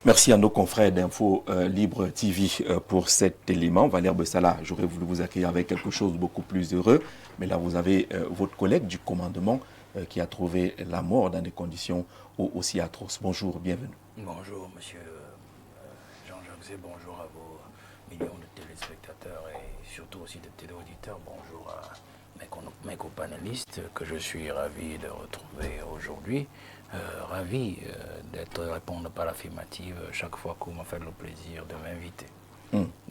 Merci à nos confrères d'Info Libre TV pour cet élément. Valère Bessala, j'aurais voulu vous accueillir avec quelque chose de beaucoup plus heureux, mais là vous avez votre collègue du commandement qui a trouvé la mort dans des conditions aussi atroces. Bonjour, bienvenue. Bonjour Monsieur Jean-Jacques Zé, bonjour à vos millions de téléspectateurs et surtout aussi de téléauditeurs. Bonjour à mes copanélistes que je suis ravi de retrouver aujourd'hui. Ravi d'être répondre par l'affirmative chaque fois que vous me faites le plaisir de m'inviter.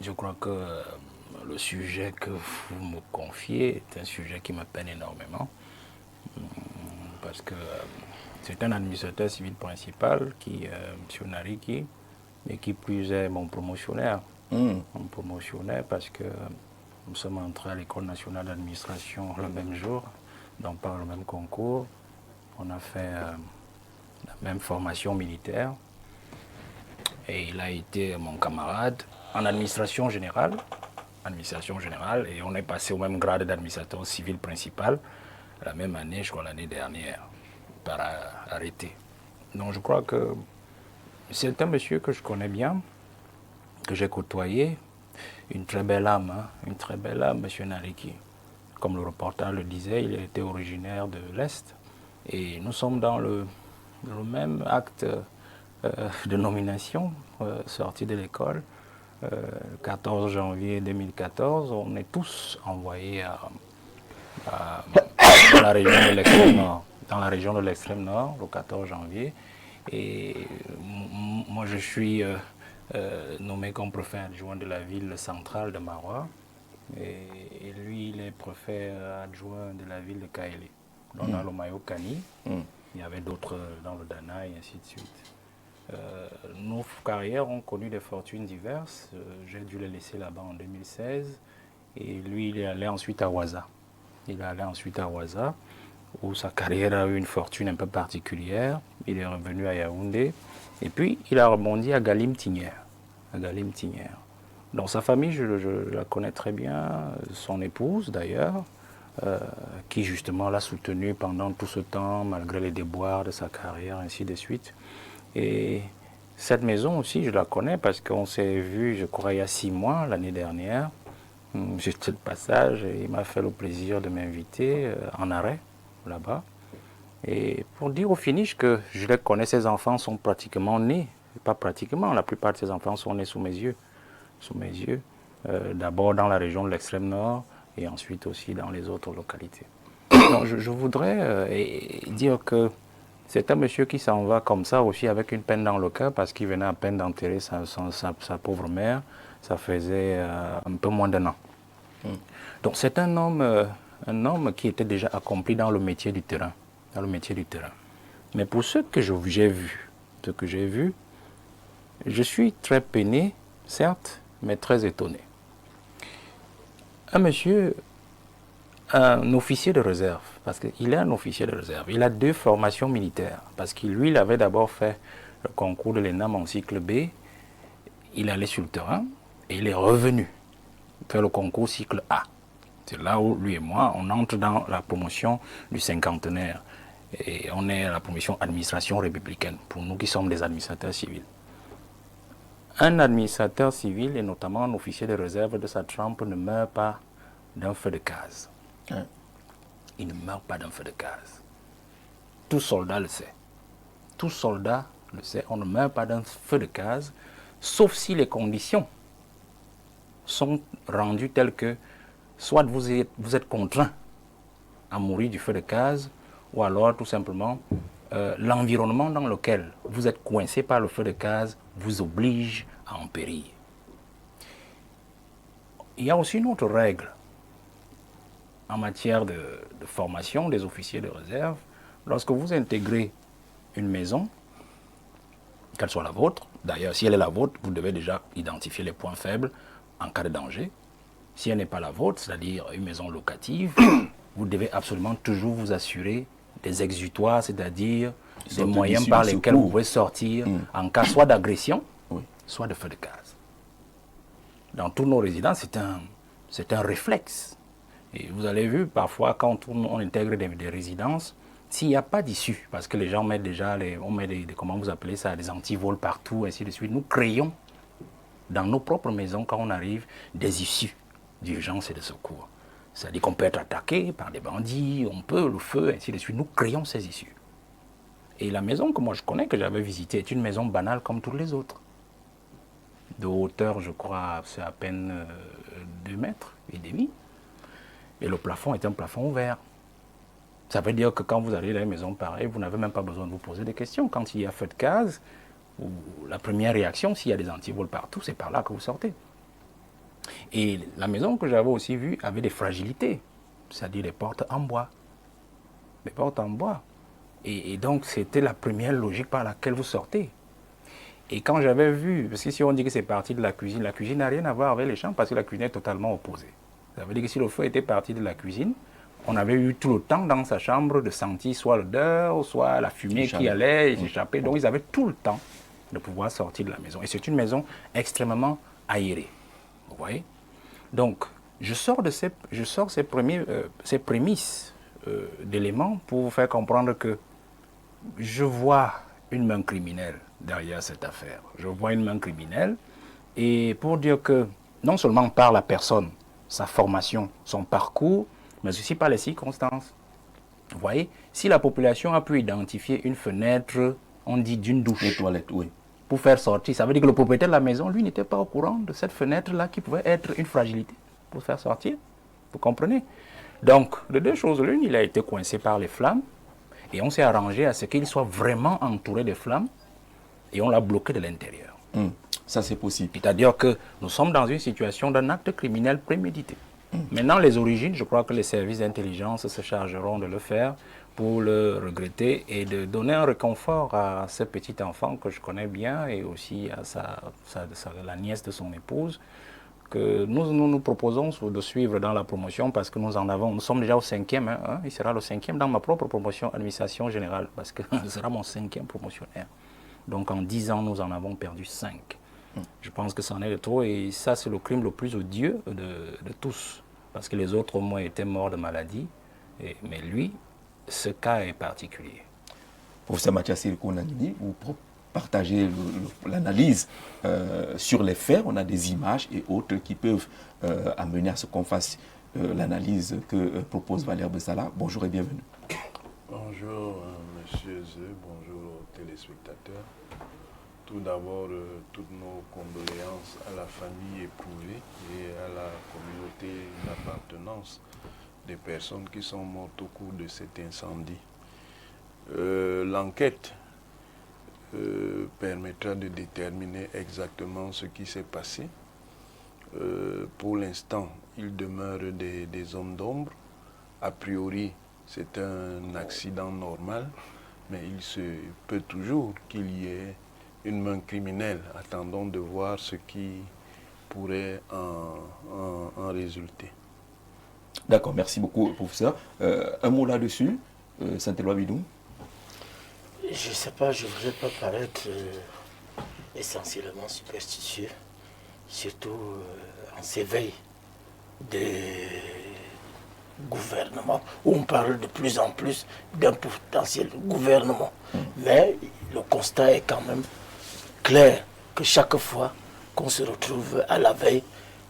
Je crois que le sujet que vous me confiez est un sujet qui me peine énormément parce que c'est un administrateur civil principal qui, M. Nariki, et qui plus est mon promotionnaire. Mon promotionnaire parce que nous sommes entrés à l'École nationale d'administration le même jour, donc par le même concours. On a fait la même formation militaire. Et il a été mon camarade en administration générale. Et on est passé au même grade d'administrateur civil principal la même année, je crois l'année dernière, par arrêté. Donc je crois que c'est un monsieur que je connais bien, que j'ai côtoyé, une très belle âme, monsieur Nariki. Comme le reporter le disait, il était originaire de l'Est. Et nous sommes dans le même acte de nomination, sorti de l'école, 14 janvier 2014. On est tous envoyés dans la région de l'extrême nord. Dans la région de l'extrême nord, le 14 janvier. Et moi, je suis nommé comme préfet adjoint de la ville centrale de Marois. Et lui, il est préfet adjoint de la ville de Kaélé. Donc, dans le Mayo-Kani, il y avait d'autres dans le Dana et ainsi de suite. Nos carrières ont connu des fortunes diverses. J'ai dû les laisser là-bas en 2016. Et lui, il est allé ensuite à Ouaza. Où sa carrière a eu une fortune un peu particulière. Il est revenu à Yaoundé. Et puis, il a rebondi à Galim Tignière. Donc, sa famille, je la connais très bien. Son épouse, d'ailleurs, qui justement l'a soutenu pendant tout ce temps, malgré les déboires de sa carrière, ainsi de suite. Et cette maison aussi, je la connais parce qu'on s'est vu, je crois, il y a 6 mois, l'année dernière. J'étais de passage et il m'a fait le plaisir de m'inviter en arrêt, là-bas. Et pour dire au finish que je les connais, ses enfants sont pratiquement nés. Pas pratiquement, la plupart de ses enfants sont nés sous mes yeux. D'abord dans la région de l'extrême nord et ensuite aussi dans les autres localités. Donc je voudrais dire que c'est un monsieur qui s'en va comme ça aussi avec une peine dans le cœur parce qu'il venait à peine d'enterrer sa pauvre mère. Ça faisait un peu moins d'1 an. Donc c'est un homme qui était déjà accompli dans le métier du terrain. Mais pour ce que j'ai vu, je suis très peiné, certes, mais très étonné. Un monsieur, un officier de réserve, parce qu'il est un officier de réserve, il a 2 formations militaires, parce que lui, il avait d'abord fait le concours de l'ENAM en cycle B, il allait sur le terrain, et il est revenu faire le concours cycle A. C'est là où lui et moi, on entre dans la promotion du cinquantenaire. Et on est à la promotion administration républicaine, pour nous qui sommes des administrateurs civils. Un administrateur civil, et notamment un officier de réserve de sa trempe, ne meurt pas d'un feu de case. Il ne meurt pas d'un feu de case. Tout soldat le sait. On ne meurt pas d'un feu de case, sauf si les conditions sont rendues telles que soit vous êtes contraint à mourir du feu de case, ou alors tout simplement l'environnement dans lequel vous êtes coincé par le feu de case vous oblige à en périr. Il y a aussi une autre règle en matière de formation des officiers de réserve. Lorsque vous intégrez une maison, qu'elle soit la vôtre, d'ailleurs si elle est la vôtre, vous devez déjà identifier les points faibles en cas de danger. Si elle n'est pas la vôtre, c'est-à-dire une maison locative, vous devez absolument toujours vous assurer des exutoires, c'est-à-dire des moyens par lesquels vous pouvez sortir en cas soit d'agression, soit de feu de case. Dans tous nos résidences, c'est un réflexe. Et vous avez vu, parfois, quand on intègre des résidences, s'il n'y a pas d'issue, parce que les gens mettent déjà, on met comment vous appelez ça, des antivols partout, ainsi de suite, nous créons dans nos propres maisons, quand on arrive, des issues d'urgence et de secours. C'est-à-dire qu'on peut être attaqué par des bandits, on peut, le feu, ainsi de suite. Nous créons ces issues. Et la maison que moi je connais, que j'avais visitée, est une maison banale comme toutes les autres. De hauteur, je crois, c'est à peine 2 mètres et demi. Et le plafond est un plafond ouvert. Ça veut dire que quand vous allez dans une maison pareille, vous n'avez même pas besoin de vous poser des questions. Quand il y a feu de gaz, la première réaction, s'il y a des antivols partout, c'est par là que vous sortez. Et la maison que j'avais aussi vue avait des fragilités, c'est-à-dire des portes en bois. Des portes en bois. Et donc, c'était la première logique par laquelle vous sortez. Et quand j'avais vu, parce que si on dit que c'est parti de la cuisine n'a rien à voir avec les chambres parce que la cuisine est totalement opposée. Ça veut dire que si le feu était parti de la cuisine, on avait eu tout le temps dans sa chambre de sentir soit l'odeur, soit la fumée qui allait s'échapper. Donc, ils avaient tout le temps de pouvoir sortir de la maison. Et c'est une maison extrêmement aérée. Vous voyez? Donc, je sors ces prémices d'éléments pour vous faire comprendre que je vois une main criminelle derrière cette affaire. Je vois une main criminelle et pour dire que non seulement par la personne, sa formation, son parcours, mais aussi par les circonstances. Vous voyez, si la population a pu identifier une fenêtre, on dit d'une douche, les toilettes, oui, pour faire sortir, ça veut dire que le propriétaire de la maison, lui, n'était pas au courant de cette fenêtre-là qui pouvait être une fragilité pour faire sortir. Vous comprenez? Donc, de deux choses l'une, il a été coincé par les flammes et on s'est arrangé à ce qu'il soit vraiment entouré de flammes et on l'a bloqué de l'intérieur. Ça, c'est possible. C'est-à-dire que nous sommes dans une situation d'un acte criminel prémédité. Maintenant, les origines, je crois que les services d'intelligence se chargeront de le faire pour le regretter et de donner un réconfort à ce petit enfant que je connais bien et aussi à la nièce de son épouse, que nous proposons de suivre dans la promotion parce que nous sommes déjà au 5e, hein, il sera le 5e dans ma propre promotion administration générale parce que ce sera mon 5e promotionnaire. Donc en 10 ans, nous en avons perdu 5. Je pense que c'en est de trop et ça, c'est le crime le plus odieux de tous. Parce que les autres, au moins, étaient morts de maladie. Mais lui, ce cas est particulier. Professeur Mathias Sirikonanini, vous partagez l'analyse sur les faits. On a des images et autres qui peuvent amener à ce qu'on fasse l'analyse que propose Valère Bessala. Bonjour et bienvenue. Bonjour, monsieur Zé, bonjour aux téléspectateurs. Tout d'abord, toutes nos condoléances à la famille éprouvée et à la communauté d'appartenance des personnes qui sont mortes au cours de cet incendie. L'enquête permettra de déterminer exactement ce qui s'est passé. Pour l'instant, il demeure des zones d'ombre. A priori, c'est un accident normal, mais il se peut toujours qu'il y ait une main criminelle. Attendons de voir ce qui pourrait en résulter. D'accord, merci beaucoup, professeur. Un mot là-dessus, Saint-Éloi Bidou? Je ne sais pas, je ne voudrais pas paraître essentiellement superstitieux, surtout en s'éveil des gouvernements, où on parle de plus en plus d'un potentiel gouvernement. Mais le constat est quand même clair que chaque fois qu'on se retrouve à la veille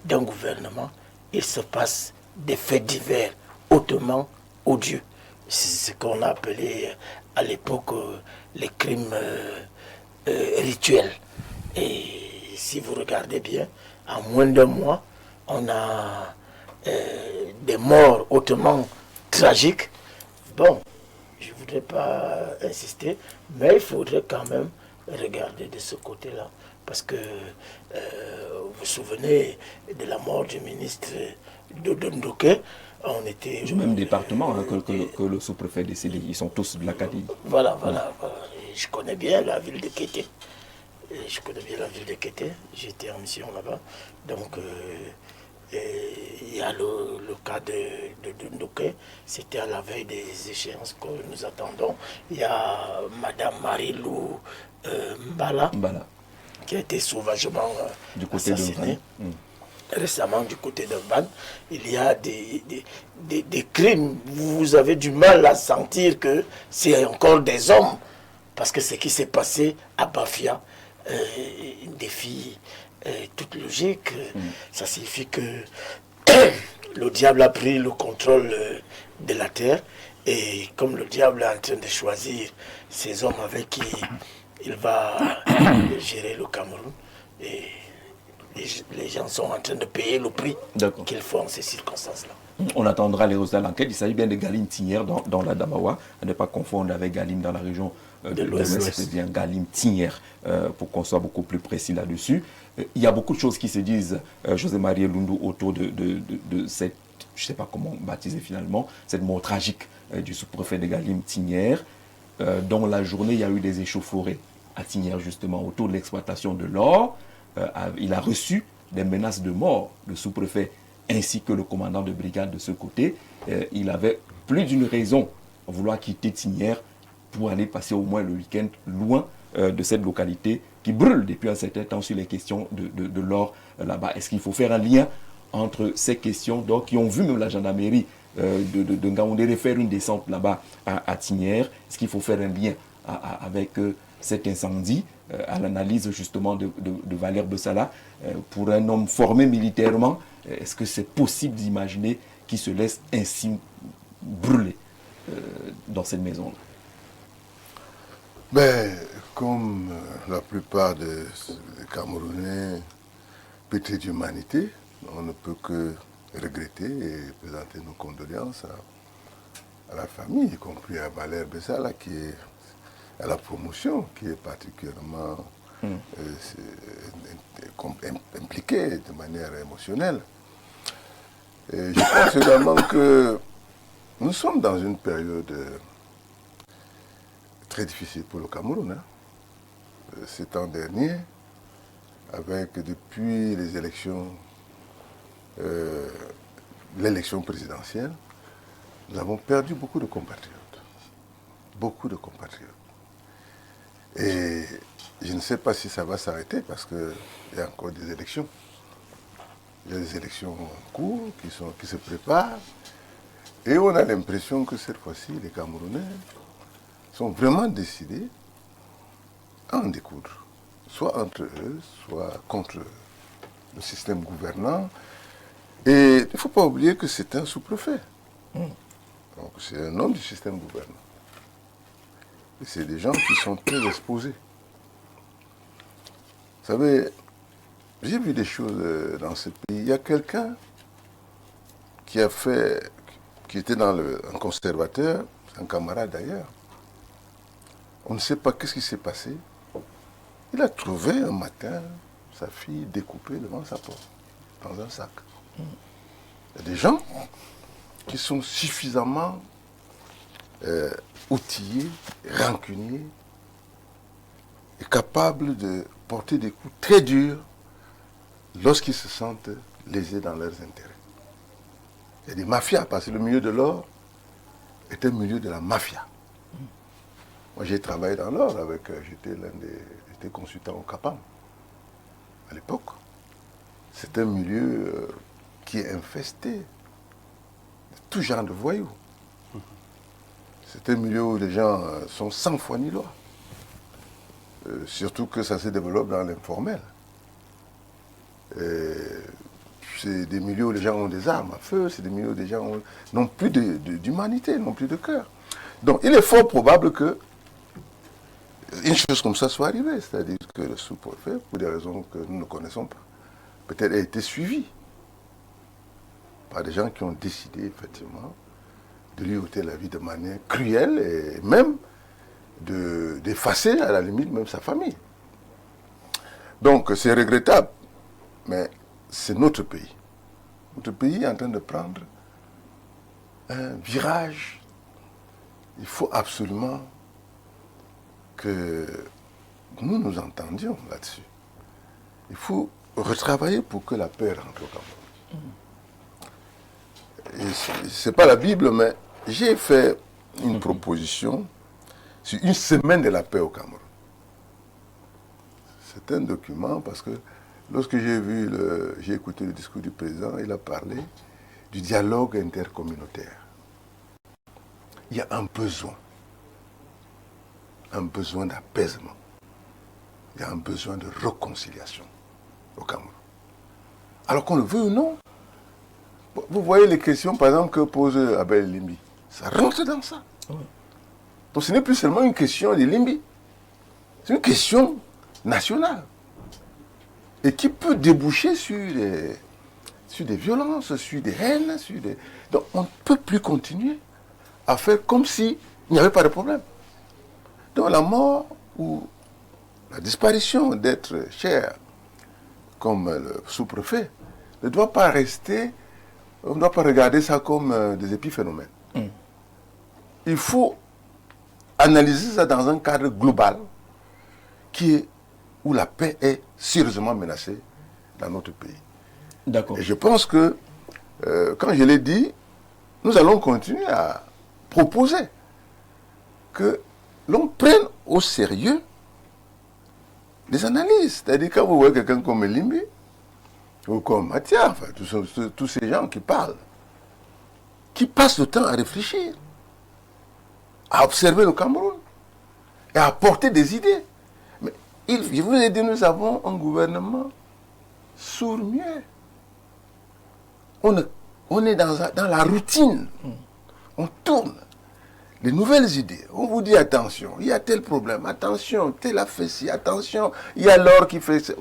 d'un gouvernement, il se passe des faits divers hautement odieux. C'est ce qu'on a appelé à l'époque les crimes rituels. Et si vous regardez bien, en moins d'un mois, on a des morts hautement tragiques. Bon, je ne voudrais pas insister, mais il faudrait quand même regarder de ce côté-là. Parce que vous vous souvenez de la mort du ministre Dodo Ndoké. On était du même département que le sous-préfet décédé. Ils sont tous de l'Acadie. Voilà. Je connais bien la ville de Kété. J'étais en mission là-bas. Donc, il y a le cas de Ndoké. C'était à la veille des échéances que nous attendons. Il y a Madame Marie-Lou Mbala, qui a été sauvagement du côté assassinée. récemment du côté de Van, il y a des crimes. Vous avez du mal à sentir que c'est encore des hommes. Parce que ce qui s'est passé à Bafia défie toute logique. Ça signifie que le diable a pris le contrôle de la terre. Et comme le diable est en train de choisir ces hommes avec qui il va gérer le Cameroun, et les gens sont en train de payer le prix qu'ils font en ces circonstances-là. On attendra les résultats de l'enquête. Il s'agit bien de Galim Tignière dans la Damawa, à ne pas confondre avec Galim dans la région de l'Ouest. C'est bien Galim Tignière, pour qu'on soit beaucoup plus précis là-dessus. Il y a beaucoup de choses qui se disent, José-Marie Lundu, autour de cette, je ne sais pas comment baptiser finalement, cette mort tragique du sous-préfet de Galim Tignière. Dans la journée, il y a eu des échauffourées à Tignière, justement, autour de l'exploitation de l'or. Il a reçu des menaces de mort, le sous-préfet ainsi que le commandant de brigade de ce côté. Il avait plus d'une raison à vouloir quitter Tignière pour aller passer au moins le week-end loin de cette localité qui brûle depuis un certain temps sur les questions de l'or là-bas. Est-ce qu'il faut faire un lien entre ces questions qui ont vu même la gendarmerie de Ngaoundéré faire une descente là-bas à Tignière? Est-ce qu'il faut faire un lien avec cet incendie, à l'analyse justement de Valère Bessala, pour un homme formé militairement? Est-ce que c'est possible d'imaginer qu'il se laisse ainsi brûler dans cette maison-là? Ben, comme la plupart des Camerounais pétris d'humanité, on ne peut que regretter et présenter nos condoléances à la famille, y compris à Valère Bessala, qui est à la promotion, qui est particulièrement impliqué de manière émotionnelle. Et je pense également que nous sommes dans une période très difficile pour le Cameroun. Ces temps derniers, avec depuis les élections, l'élection présidentielle, nous avons perdu beaucoup de compatriotes. Beaucoup de compatriotes. Et je ne sais pas si ça va s'arrêter parce qu'il y a encore des élections. Il y a des élections en cours qui se préparent. Et on a l'impression que cette fois-ci, les Camerounais sont vraiment décidés à en découdre. Soit entre eux, soit contre le système gouvernant. Et il ne faut pas oublier que c'est un sous-préfet. Donc c'est un homme du système gouvernant. Et c'est des gens qui sont très exposés. Vous savez, j'ai vu des choses dans ce pays. Il y a quelqu'un qui était un conservateur, un camarade d'ailleurs. On ne sait pas qu'est-ce qui s'est passé. Il a trouvé un matin sa fille découpée devant sa porte, dans un sac. Il y a des gens qui sont suffisamment outillés, rancuniers et capables de porter des coups très durs lorsqu'ils se sentent lésés dans leurs intérêts. Il y a des mafias, parce que le milieu de l'or est un milieu de la mafia. Moi, j'ai travaillé dans l'or j'étais consultant au CAPAM à l'époque. C'est un milieu qui est infesté de tout genre de voyous. C'est un milieu où les gens sont sans foi ni loi. Surtout que ça se développe dans l'informel. C'est des milieux où les gens ont des armes à feu, c'est des milieux où les gens n'ont plus d'humanité, n'ont plus de cœur. Donc il est fort probable que une chose comme ça soit arrivée, c'est-à-dire que le sous-préfet, pour des raisons que nous ne connaissons pas, peut-être a été suivi par des gens qui ont décidé effectivement de lui ôter la vie de manière cruelle et même d'effacer à la limite même sa famille. Donc c'est regrettable, mais c'est notre pays. Notre pays est en train de prendre un virage. Il faut absolument que nous nous entendions là-dessus. Il faut retravailler pour que la paix rentre au Cameroun. Ce n'est pas la Bible, mais j'ai fait une proposition sur une semaine de la paix au Cameroun. C'est un document parce que lorsque j'ai écouté le discours du président, il a parlé du dialogue intercommunautaire. Il y a un besoin d'apaisement, il y a un besoin de réconciliation au Cameroun. Alors qu'on le veut ou non, vous voyez les questions, par exemple, que pose Abel Limbi. Ça rentre dans ça. Oui. Donc ce n'est plus seulement une question de Limbi. C'est une question nationale. Et qui peut déboucher sur des violences, sur des haines, Donc on ne peut plus continuer à faire comme s'il n'y avait pas de problème. Donc la mort ou la disparition d'êtres chers, comme le sous-préfet, ne doit pas rester, on ne doit pas regarder ça comme des épiphénomènes. Il faut analyser ça dans un cadre global où la paix est sérieusement menacée dans notre pays. D'accord. Et je pense que, quand je l'ai dit, nous allons continuer à proposer que l'on prenne au sérieux les analyses. C'est-à-dire quand vous voyez quelqu'un comme Limbi, ou comme Mathia, enfin, tous ces gens qui parlent, qui passent le temps à réfléchir, à observer le Cameroun et à apporter des idées. Mais je vous ai dit, nous avons un gouvernement sourd-muet. On est dans la routine. On tourne. Les nouvelles idées, on vous dit attention, il y a tel problème, attention, tel a fait ci, attention, il y a l'or qui fait ça.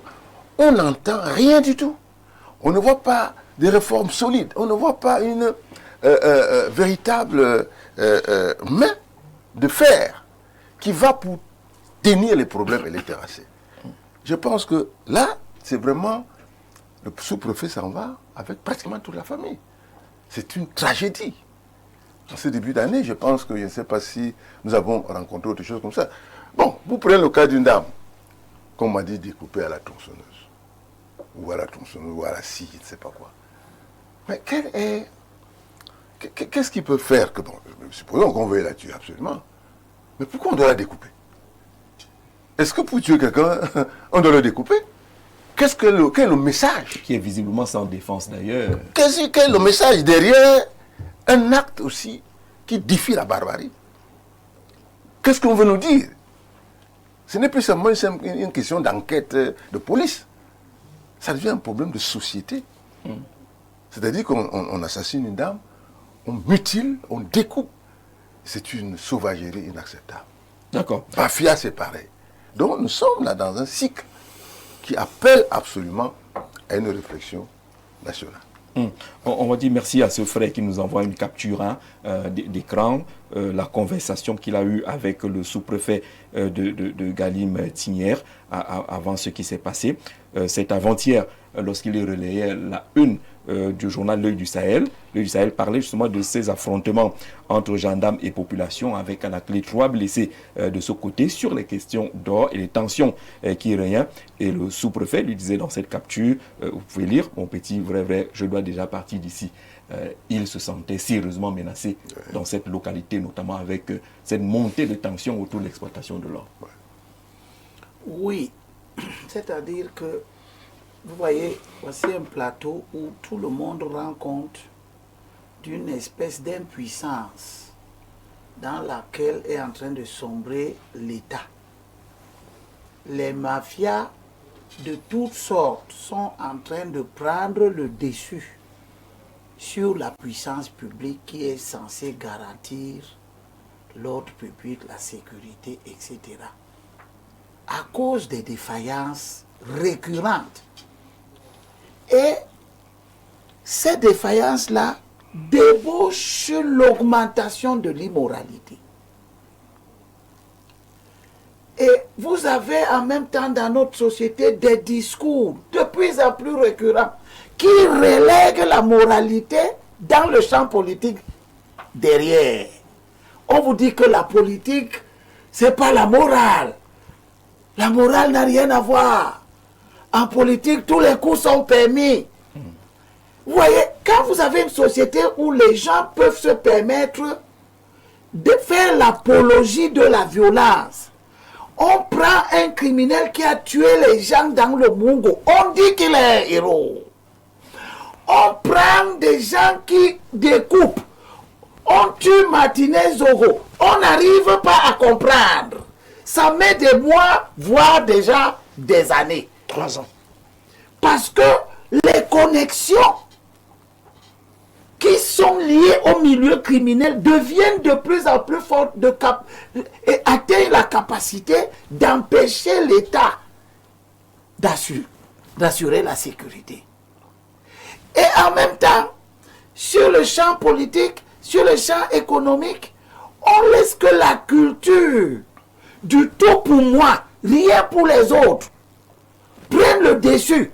On n'entend rien du tout. On ne voit pas des réformes solides, on ne voit pas une véritable main de fer qui va pour tenir les problèmes et les terrasser. Je pense que là, c'est vraiment, le sous-préfet s'en va avec pratiquement toute la famille. C'est une tragédie. En ce début d'année, je pense que je ne sais pas si nous avons rencontré autre chose comme ça. Bon, vous prenez le cas d'une dame, qu'on m'a dit découpée à la tronçonneuse, ou à la tronçonneuse, ou à la scie, je ne sais pas quoi. Mais qu'est-ce qu'il peut faire que, bon, supposons qu'on veuille la tuer absolument, mais pourquoi on doit la découper? Est-ce que pour tuer quelqu'un, on doit le découper? Quel est le message? Qui est visiblement sans défense d'ailleurs. Quel est le message derrière un acte aussi qui défie la barbarie? Qu'est-ce qu'on veut nous dire? Ce n'est plus seulement une question d'enquête de police. Ça devient un problème de société. C'est-à-dire qu'on assassine une dame, on mutile, on découpe. C'est une sauvagerie inacceptable. D'accord. Bafia, c'est pareil. Donc nous sommes là dans un cycle qui appelle absolument à une réflexion nationale. On va dire merci à ce frère qui nous envoie une capture d'écran, la conversation qu'il a eue avec le sous-préfet de Galim Tignière avant ce qui s'est passé. C'est avant-hier, lorsqu'il relayait la une du journal L'Œil du Sahel. L'Œil du Sahel parlait justement de ces affrontements entre gendarmes et population, avec à la clé 3 blessés de ce côté sur les questions d'or et les tensions qui règnent. Et le sous-préfet lui disait dans cette capture, vous pouvez lire, mon petit vrai, je dois déjà partir d'ici. Il se sentait sérieusement menacé dans cette localité, notamment avec cette montée de tensions autour de l'exploitation de l'or. Oui, c'est-à-dire que vous voyez, voici un plateau où tout le monde rend compte d'une espèce d'impuissance dans laquelle est en train de sombrer l'État. Les mafias de toutes sortes sont en train de prendre le dessus sur la puissance publique qui est censée garantir l'ordre public, la sécurité, etc. À cause des défaillances récurrentes. Et ces défaillances-là débouchent sur l'augmentation de l'immoralité. Et vous avez en même temps dans notre société des discours de plus en plus récurrents qui relèguent la moralité dans le champ politique derrière. On vous dit que la politique, c'est pas la morale. La morale n'a rien à voir. En politique, tous les coups sont permis. Vous voyez, quand vous avez une société où les gens peuvent se permettre de faire l'apologie de la violence, On prend un criminel qui a tué les gens dans le Mungo. On dit qu'il est un héros. On prend des gens qui découpent. On tue Martinez Zoro. On n'arrive pas à comprendre. Ça met des mois, voire déjà des années. 3 ans. Parce que les connexions qui sont liées au milieu criminel deviennent de plus en plus fortes et atteignent la capacité d'empêcher l'État d'assurer la sécurité. Et en même temps, sur le champ politique, sur le champ économique, on laisse que la culture du tout pour moi, rien pour les autres, prenne le dessus.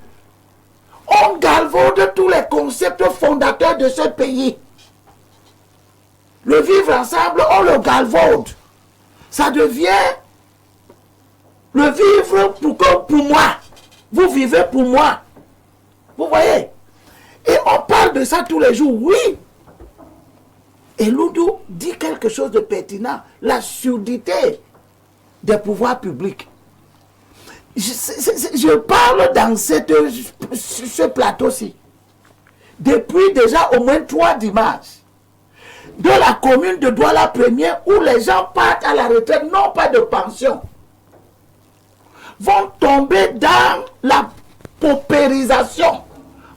On galvaude tous les concepts fondateurs de ce pays. Le vivre ensemble, on le galvaude. Ça devient le vivre pour moi. Vous vivez pour moi. Vous voyez? Et on parle de ça tous les jours, oui. Et Loudou dit quelque chose de pertinent. La surdité des pouvoirs publics. Je parle dans ce plateau-ci depuis déjà au moins 3 dimanches de la commune de Douala Premier où les gens partent à la retraite, non pas de pension, vont tomber dans la paupérisation.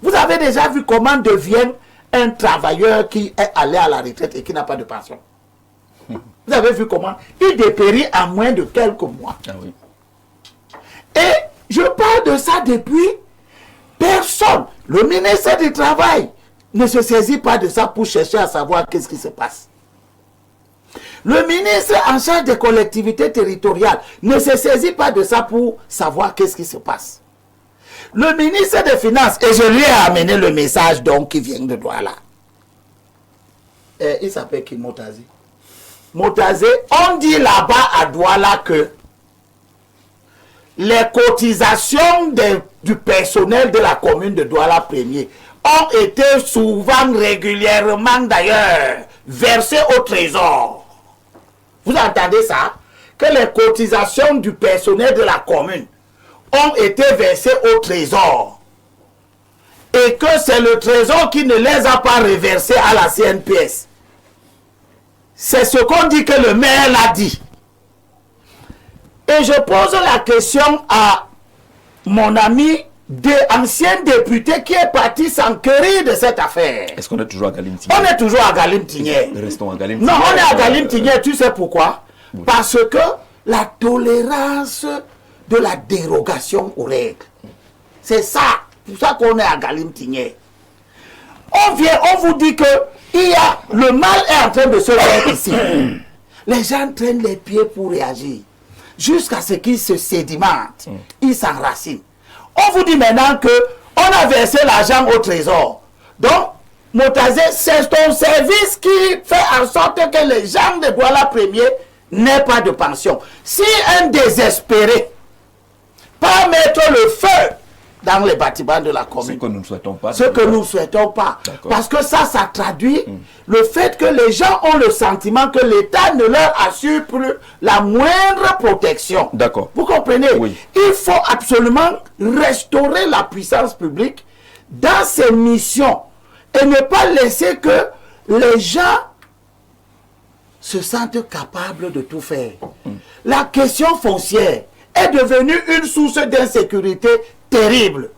Vous avez déjà vu comment devient un travailleur qui est allé à la retraite et qui n'a pas de pension. Vous avez vu comment il dépérit en moins de quelques mois. Ah oui. Et je parle de ça depuis personne. Le ministère du Travail ne se saisit pas de ça pour chercher à savoir qu'est-ce qui se passe. Le ministre en charge des collectivités territoriales ne se saisit pas de ça pour savoir qu'est-ce qui se passe. Le ministre des Finances, et je lui ai amené le message donc qui vient de Douala. Il s'appelle qui, Motazé? Motazé, on dit là-bas à Douala que les cotisations du personnel de la commune de Douala Premier ont été souvent, régulièrement d'ailleurs, versées au trésor. Vous entendez ça? Que les cotisations du personnel de la commune ont été versées au trésor. Et que c'est le trésor qui ne les a pas reversées à la CNPS. C'est ce qu'on dit que le maire l'a dit. Et je pose la question à mon ami, ancien député qui est parti s'enquérir de cette affaire. Est-ce qu'on est toujours à Galim-Tigné? On est toujours à Galim-Tigné. Restons à Galim-Tigné. Non, on est à Galim-Tigné, tu sais pourquoi? Oui. Parce que la tolérance de la dérogation aux règles. C'est ça, pour ça qu'on est à Galim-Tigné. On vous dit que le mal est en train de se faire ici. Les gens traînent les pieds pour réagir. Jusqu'à ce qu'ils se sédimentent, ils s'enracinent. On vous dit maintenant qu'on a versé l'argent au trésor. Donc, Motazé, c'est ton service qui fait en sorte que les gens de Douala Premier n'aient pas de pension. Si un désespéré peut mettre le feu dans les bâtiments de la commune. Ce que nous ne souhaitons pas. Ce que nous ne souhaitons pas. Parce que ça traduit le fait que les gens ont le sentiment que l'État ne leur assure plus la moindre protection. D'accord. Vous comprenez? Oui. Il faut absolument restaurer la puissance publique dans ses missions et ne pas laisser que les gens se sentent capables de tout faire. La question foncière est devenue une source d'insécurité terrible.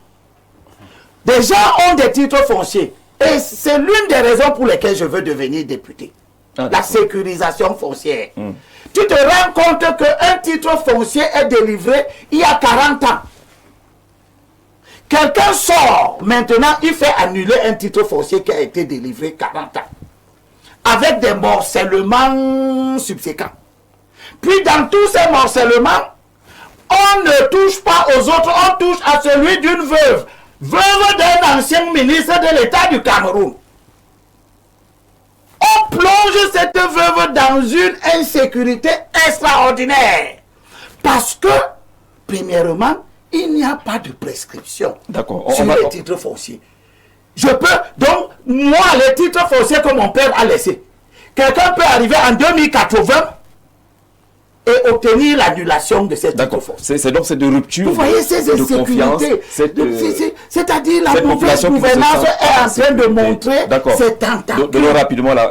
Des gens ont des titres fonciers. Et c'est l'une des raisons pour lesquelles je veux devenir député. La sécurisation foncière. Tu te rends compte qu'un titre foncier est délivré il y a 40 ans. Quelqu'un sort, maintenant il fait annuler un titre foncier qui a été délivré 40 ans. Avec des morcellements subséquents. Puis dans tous ces morcellements, on ne touche pas aux autres, on touche à celui d'une veuve. Veuve d'un ancien ministre de l'État du Cameroun. On plonge cette veuve dans une insécurité extraordinaire. Parce que, premièrement, il n'y a pas de prescription sur les titres fonciers. Je peux, donc, moi, les titres fonciers que mon père a laissés, quelqu'un peut arriver en 2080 et obtenir l'annulation de cette D'accord. force. C'est donc cette rupture Vous voyez ces de confiance, insécurités. C'est-à-dire la cette mauvaise population qui se gouvernance sent est en train de insécurité. montrer D'accord. ses tentacules. Donnons rapidement la